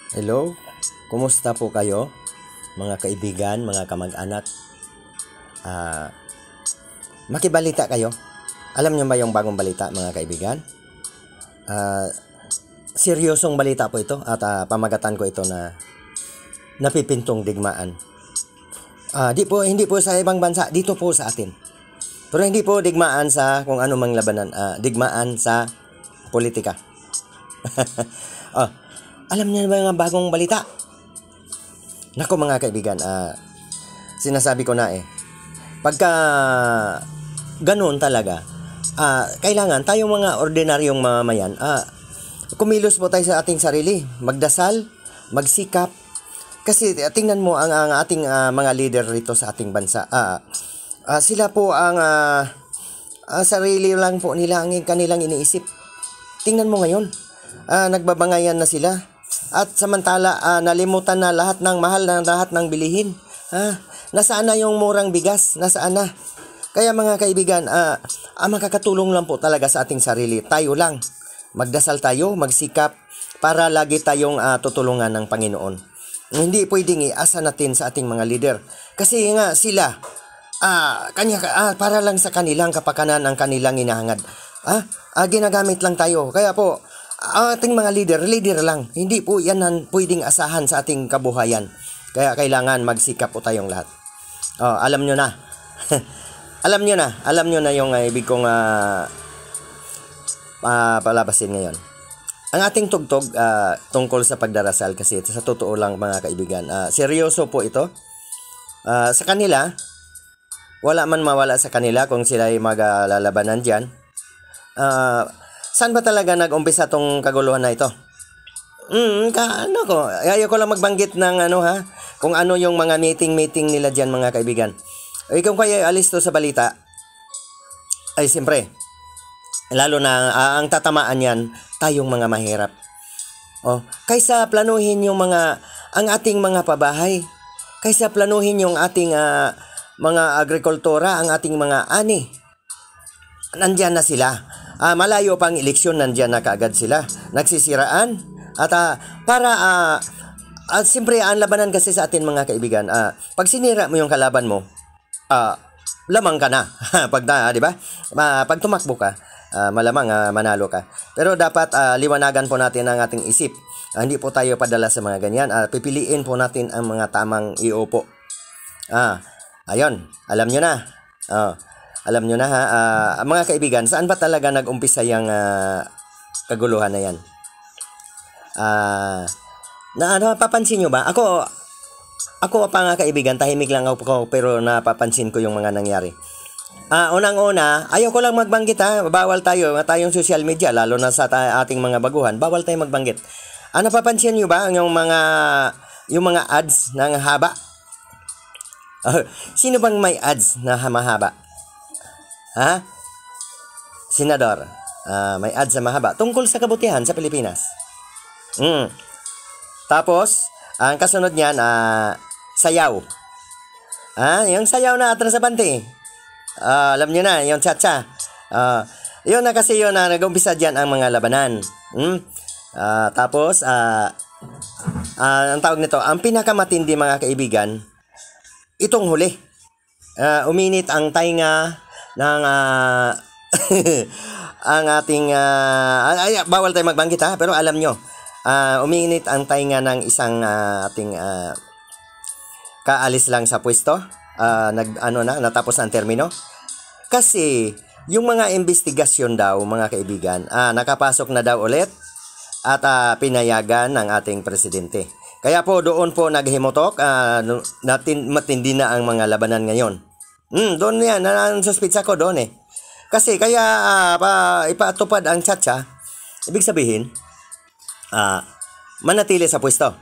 Hello, kumusta po kayo? Mga kaibigan, mga kamag-anak. Ah, Makibalita kayo. Alam niyo ba yung bagong balita, mga kaibigan? Ah, Seryosong balita po ito at pamagatan ko ito na napipintong digmaan. Hindi po sa ibang bansa, dito po sa atin. Pero hindi po digmaan sa kung ano mang labanan, digmaan sa politika. Ah, Alam niyo ba yung bagong balita? Nako mga kaibigan, sinasabi ko na pagka ganun talaga, kailangan tayong mga ordinaryong mamamayan, kumilos po tayo sa ating sarili, magdasal, magsikap, kasi tingnan mo ang ating mga leader rito sa ating bansa. Sila po ang sarili lang po nila ang kanilang iniisip. Tingnan mo ngayon, nagbabangayan na sila. At samantala, nalimutan na lahat ng mahal na lahat ng bilihin. Nasaan na yung murang bigas? Nasaan na? Kaya mga kaibigan, ang makakatulong lang po talaga sa ating sarili, tayo lang. Magdasal tayo, magsikap, para lagi tayong tutulungan ng Panginoon. Hindi pwedeng iasa natin sa ating mga leader. Kasi nga sila, para lang sa kanilang kapakanan ang kanilang inahangad. Ginagamit lang tayo. Kaya po, ating mga leader lang. Hindi po yan ang pwedeng asahan sa ating kabuhayan. Kaya kailangan magsikap po tayong lahat. Alam nyo na. Alam nyo na yung ibig kong palabasin ngayon. Ang ating tugtog tungkol sa pagdarasal, kasi sa totoo lang mga kaibigan, seryoso po ito. Sa kanila, wala man mawala sa kanila kung sila ay maglalabanan dyan. Saan ba talaga nag-umpisa tong kaguluhan na ito? Ayaw ko lang magbanggit ng kung ano yung mga meeting nila dyan mga kaibigan. Kung kayo alis to sa balita, ay siyempre, lalo na ang tatamaan yan, tayong mga mahirap. Kaysa planuhin ang ating mga pabahay, kaysa planuhin yung ating mga agrikultura, ang ating mga ani, nandyan na sila. Malayo pang eleksyon, nandyan na kaagad sila. Nagsisiraan. At siyempre, ang labanan kasi sa atin mga kaibigan, pag sinira mo yung kalaban mo, lamang ka na. Di ba? Pag tumakbo ka, malamang manalo ka. Pero dapat liwanagan po natin ang ating isip. Hindi po tayo padala sa mga ganyan. Pipiliin po natin ang mga tamang iupo. Ayun, alam nyo na. Alam nyo na mga kaibigan, saan ba talaga nag-umpisa yung kaguluhan na yan? Papansin nyo ba? Ako pa nga kaibigan, tahimik lang ako, pero napapansin ko yung mga nangyari. Unang-una, ayaw ko lang magbanggit bawal tayong social media, lalo na sa ating mga baguhan, bawal tayong magbanggit. Napapansin nyo ba yung mga ads ng haba? Sino bang may ads na mahaba? Senador, may ads na mahaba tungkol sa kabutihan sa Pilipinas. Tapos, ang kasunod niyan, sayaw. Yung sayaw na atras sa bante. Alam niyo na, yung cha-cha. Yun na kasi yun na nag-umpisa dyan ang mga labanan. Tapos, ang tawag nito, ang pinakamatindi mga kaibigan, itong huli. Uminit ang tainga ng ang ating bawal tayo magbanggit pero alam nyo, uminit ang tainga ng isang ating kaalis lang sa pwesto, natapos ang termino. Kasi yung mga investigasyon daw mga kaibigan, nakapasok na daw ulit at pinayagan ng ating presidente. Kaya po doon po naghimutok, matindi na ang mga labanan ngayon. Doon yan, suspitsa ko doon Kasi kaya ipatupad ang cha-cha, ibig sabihin, manatili sa pwesto.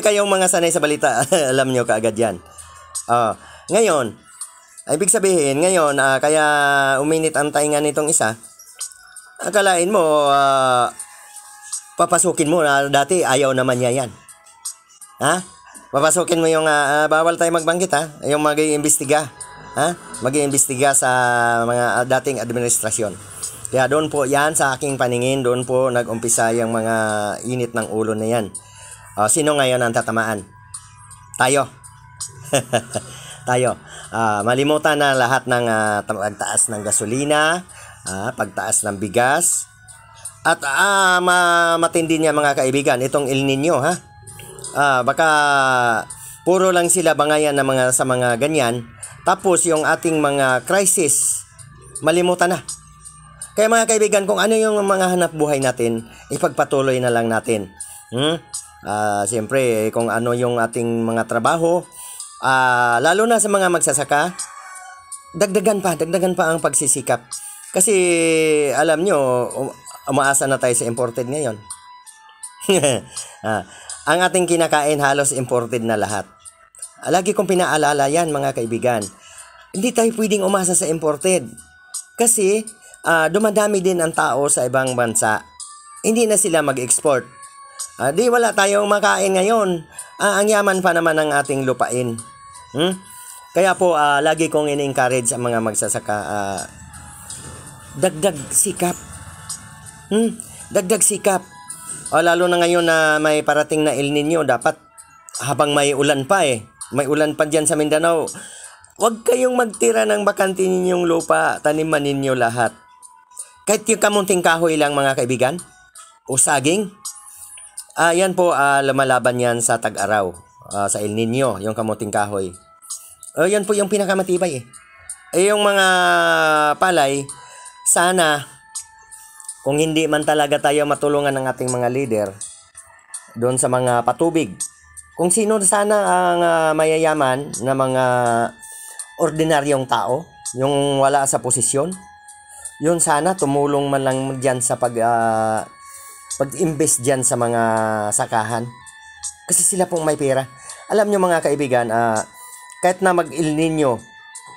Kayong mga sanay sa balita, alam nyo kaagad yan. Ngayon, ibig sabihin, ngayon, kaya uminit ang tainga nitong isa, akalain mo, papasukin mo na dati ayaw naman niya yan. Papasukin mo yung bawal tayo magbanggit yung mag-iimbestiga. Mag-iimbestiga sa mga dating administrasyon. Kaya doon po yan sa aking paningin, doon po nag-umpisa yung mga init ng ulo na yan. Sino ngayon ang tatamaan? Tayo. Tayo. Malimutan na lahat ng pagtaas ng gasolina, pagtaas ng bigas, at matindi niya mga kaibigan, itong El Nino ha. Baka puro lang sila bangayan na sa mga ganyan, tapos yung ating mga crisis malimutan na. Kaya mga kaibigan, kung ano yung mga hanap buhay natin, ipagpatuloy na lang natin. Siyempre, kung ano yung ating mga trabaho, lalo na sa mga magsasaka, dagdagan pa ang pagsisikap. Kasi alam nyo, umaasa na tayo sa imported ngayon. Ang ating kinakain halos imported na lahat. Lagi kong pinaalala yan mga kaibigan. Hindi tayo pwedeng umasa sa imported. Kasi dumadami din ang tao sa ibang bansa. Hindi na sila mag-export. Di wala tayong makain ngayon. Ang yaman pa naman ng ating lupain. Kaya po lagi kong in-encourage ang mga magsasaka, dagdag sikap. Dagdag sikap. Lalo na ngayon na may parating na El Nino, dapat habang may ulan pa may ulan pa dyan sa Mindanao, huwag kayong magtira ng bakante ninyong lupa, taniman ninyo lahat. Kahit yung kamunting kahoy lang mga kaibigan, o saging, yan po lumalaban yan sa tag-araw, sa El Nino, yung kamunting kahoy. Yan po yung pinakamatibay yung mga palay, sana, kung hindi man talaga tayo matulungan ng ating mga leader, doon sa mga patubig, kung sino sana ang mayayaman na mga ordinaryong tao, yung wala sa posisyon, yun sana tumulong man lang dyan sa pag-invest dyan sa mga sakahan. Kasi sila pong may pera. Alam nyo mga kaibigan, kahit na mag-El Nino,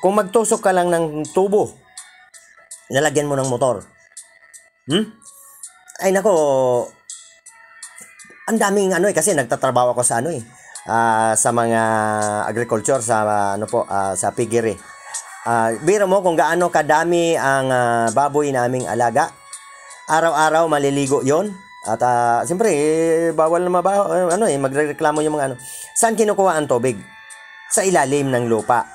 kung magtusok ka lang ng tubo, nalagyan mo ng motor. Ay nako, ang daming kasi nagtatrabaho ako sa sa mga agriculture, sa sa piggery. Biro mo kung gaano kadami ang baboy naming alaga. Araw-araw maliligo 'yon. At siyempre bawal na magrereklamo yung mga Saan kinukuha ang tubig? Sa ilalim ng lupa.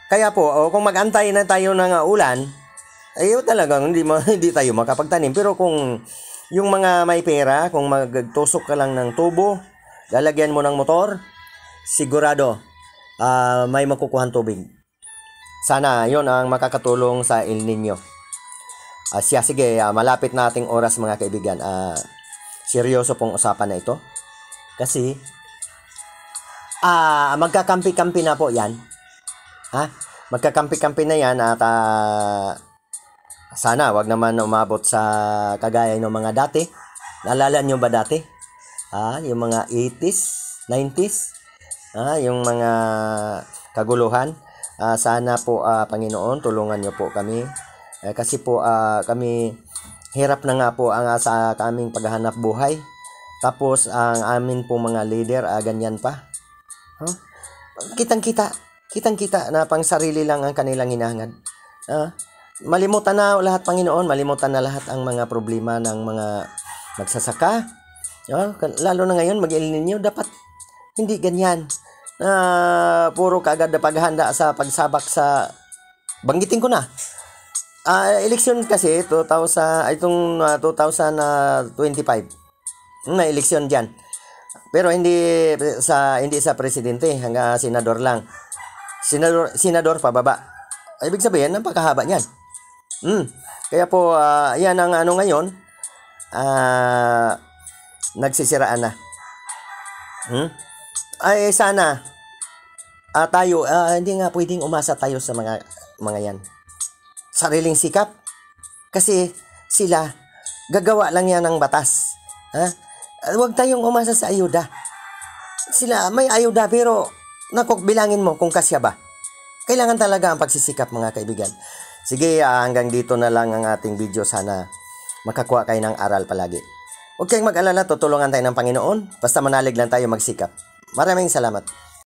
Kaya po, kung mag-antay na tayo ng ulan, talagang hindi tayo makapagtanim. Pero kung yung mga may pera, kung magtusok ka lang ng tubo, lalagyan mo ng motor, sigurado may makukuhan tubig. Sana yon ang makakatulong sa El Nino. Sige, malapit na ating oras mga kaibigan. Seryoso pong usapan na ito. Kasi magkakampi-kampi na po yan. Magkakampi-kampi na yan at sana wag naman umabot sa kagaya ng mga dati. Naalala nyo ba dati? Yung mga 80s, 90s, yung mga kaguluhan. Sana po Panginoon, tulungan nyo po kami. Kasi po kami hirap na nga po ang sa kaming paghahanap buhay. Tapos ang amin po mga leader ganyan pa. Kitang-kita na pang sarili lang ang kanilang hinahangad. Malimutan na lahat, Panginoon, malimutan na lahat ang mga problema ng mga magsasaka. Lalo na ngayon, mag-El Nino, dapat hindi ganyan. Puro kaagad na paghanda sa pagsabak sa, banggitin ko na. Eleksyon kasi, 2025. Na eleksyon dyan. Pero hindi sa presidente, hanggang senador lang. Senador pababa. Ibig sabihin, napakahaba niyan. Kaya po, yan ang ngayon, nagsisiraan na. Ay sana, tayo, hindi nga pwedeng umasa tayo sa mga yan. Sariling sikap. Kasi sila, gagawa lang yan ng batas. Huwag tayong umasa sa ayuda. Sila, may ayuda, pero, bilangin mo kung kasya ba. Kailangan talaga ang pagsisikap mga kaibigan. Sige, hanggang dito na lang ang ating video. Sana makakuha kayo ng aral palagi. Huwag kayong mag-alala, tutulungan tayo ng Panginoon. Basta manalig lang tayo magsikap. Maraming salamat.